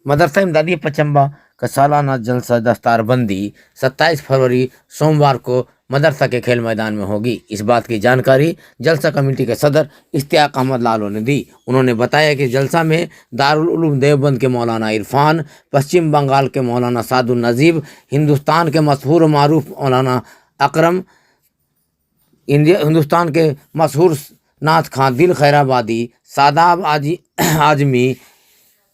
मदरसा इमदादिया पचम्बा का सालाना जलसा दस्तारबंदी 27 फरवरी सोमवार को मदरसा के खेल मैदान में होगी। इस बात की जानकारी जलसा कमेटी के सदर इश्तियाक अहमद लालो ने दी। उन्होंने बताया कि जलसा में दारुल उलूम देवबंद के मौलाना इरफान, पश्चिम बंगाल के मौलाना सादुल नजीब, हिंदुस्तान के मशहूर मारूफ मौलाना अकरम, हिंदुस्तान के मशहूर नाथ खां दिल खैराबादी, सादाब आजमी,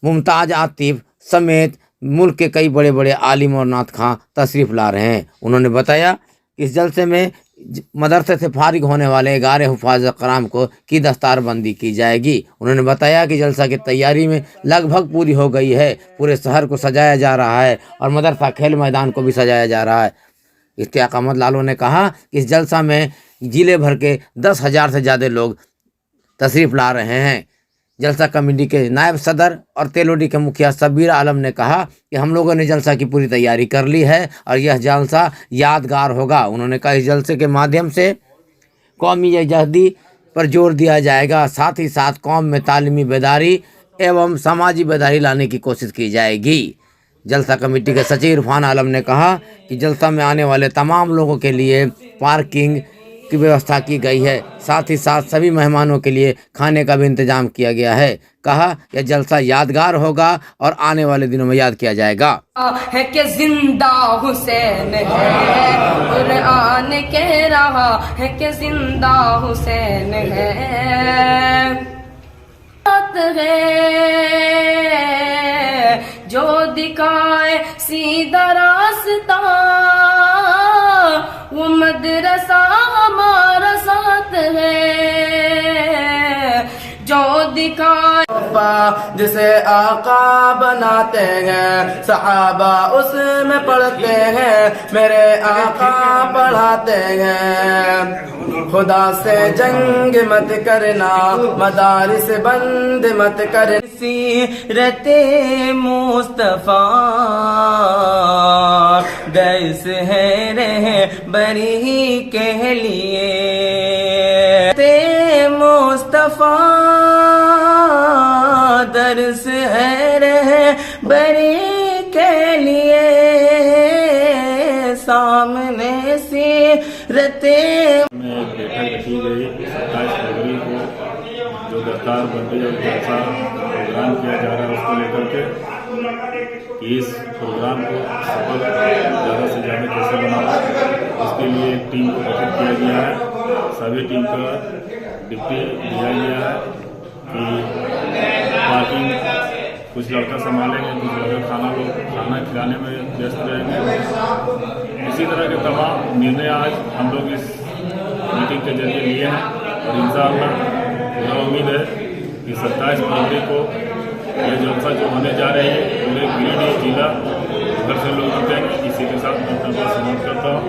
मुमताज आतिफ समेत मुल्क के कई बड़े बड़े आलिम और नाथ खां तशरीफ़ ला रहे हैं। उन्होंने बताया कि इस जलसे में मदरसे से फारिग होने वाले 11 हुफ़ाज़ कराम को की दस्तारबंदी की जाएगी। उन्होंने बताया कि जलसा की तैयारी में लगभग पूरी हो गई है। पूरे शहर को सजाया जा रहा है और मदरसा खेल मैदान को भी सजाया जा रहा है। इश्तियाक अहमद लालो ने कहा कि इस जलसा में ज़िले भर के 10,000 से ज़्यादा लोग तशरीफ़ ला रहे हैं। जलसा कमेटी के नायब सदर और तेलोडी के मुखिया सबीर आलम ने कहा कि हम लोगों ने जलसा की पूरी तैयारी कर ली है और यह जलसा यादगार होगा। उन्होंने कहा इस जलसे के माध्यम से कौमी यकजहती पर जोर दिया जाएगा, साथ ही साथ कौम में तालीमी बेदारी एवं समाजी बेदारी लाने की कोशिश की जाएगी। जलसा कमेटी के सचिव इरफान आलम ने कहा कि जलसा में आने वाले तमाम लोगों के लिए पार्किंग की व्यवस्था की गई है, साथ ही साथ सभी मेहमानों के लिए खाने का भी इंतजाम किया गया है। कहा यह जलसा यादगार होगा और आने वाले दिनों में याद किया जाएगा। है कि जिंदा हुसैन है, कुरान कह रहा है कि जिंदा हुसैन है। जो दिखाए सीधा रास्ता वो मदरसा हमारा साथ है। जो दिखाए जिसे आका बनाते हैं, सहाबा उसमें पढ़ते हैं, मेरे आका पढ़ाते हैं। खुदा से जंग मत करना, मदारिस बंद मत कर। सीरते मुस्तफा गैस है रहे बरी के लिए, ते मुस्तफा दर्स है रहे बरी के लिए। सामने सीरते में एक बैठक रखी गई 27 फरवरी को, जो दस्तारबंदी और जलसा प्रोग्राम किया जा रहा है उसको लेकर के इस प्रोग्राम को सफल ज़्यादा से ज़्यादा कैसे बनाना, उसके लिए एक टीम को गठित किया गया है। सभी टीम का डिप्टी दिया गया है कि पार्किंग कुछ लड़का संभालेंगे, कुछ लड़का खाना खिलाने में व्यस्त रहेंगे। इसी तरह के तमाम निर्णय आज हम लोग इस मीटिंग के जरिए लिए हैं और इंशाअल्लाह मुझे उम्मीद है कि 27 फरवरी को ये जलसा जो होने जा रही है पूरे गिरिडीह जिला भर से लोग जुटेंगे। इसी के साथ मैं अपना समाप्त करता हूँ।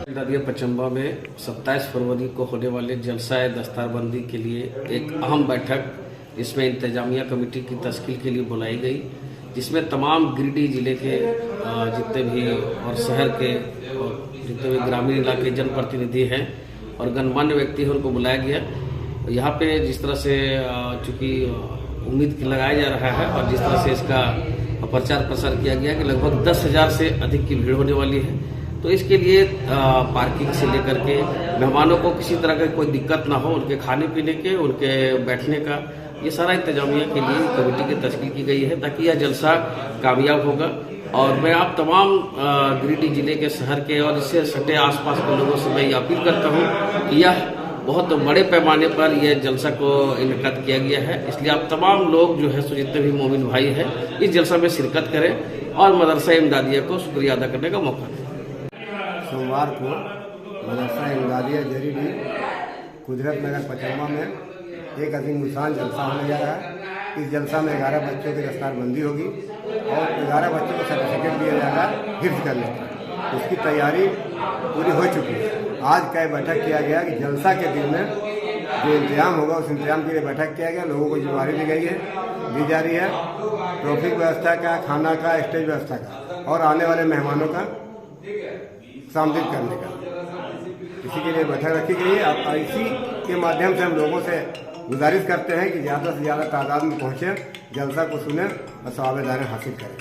इमदादिया पचम्बा में 27 फरवरी को होने वाले जलसा दस्तारबंदी के लिए एक अहम बैठक इसमें इंतजामिया कमेटी की तश्कील के लिए बुलाई गई, जिसमें तमाम गिरिडीह जिले के जितने भी और शहर के और जितने भी ग्रामीण इलाके जनप्रतिनिधि हैं और गणमान्य व्यक्ति हैं उनको बुलाया गया। यहाँ पे जिस तरह से चूँकि उम्मीद लगाया जा रहा है और जिस तरह से इसका प्रचार प्रसार किया गया कि लगभग 10,000 से अधिक की भीड़ होने वाली है, तो इसके लिए पार्किंग से लेकर के मेहमानों को किसी तरह का कोई दिक्कत ना हो, उनके खाने पीने के, उनके बैठने का, ये सारा इंतजामिया के लिए कमेटी की तश्कील की गई है ताकि यह जलसा कामयाब होगा। और मैं आप तमाम गिरिडीह जिले के शहर के और इससे सटे आसपास के लोगों से मैं ये अपील करता हूँ कि यह बहुत बड़े पैमाने पर यह जलसा को इनकाद किया गया है, इसलिए आप तमाम लोग जो है सो जितने भी मोमिन भाई हैं इस जलसा में शिरकत करें और मदरसा इमदादिया को शुक्रिया अदा करने का मौका दें। सोमवार को मदरसा इमदादिया गिरिडीह कुदरत नगर पचम्बा में एक अजीम शान जलसा होने जा रहा है। इस जलसा में 11 बच्चों की दस्तारबंदी होगी और 11 बच्चों को सर्टिफिकेट दिया जाएगा हिफ्ज़ करने का। उसकी तैयारी पूरी हो चुकी है। आज का बैठक किया गया कि जलसा के दिन में जो इंतजाम होगा उस इंतजाम के लिए बैठक किया गया। लोगों को जिम्मेदारी दी जा रही है ट्रैफिक व्यवस्था का, खाना का, स्टेज व्यवस्था का और आने वाले मेहमानों का सामंत्रित करने का। इसी के लिए बैठक रखी गई है। अब इसी के माध्यम से हम लोगों से गुजारिश करते हैं कि ज़्यादा से ज़्यादा तादाद में पहुँचे, जलसा को सुने और सवाब दाने हासिल करें।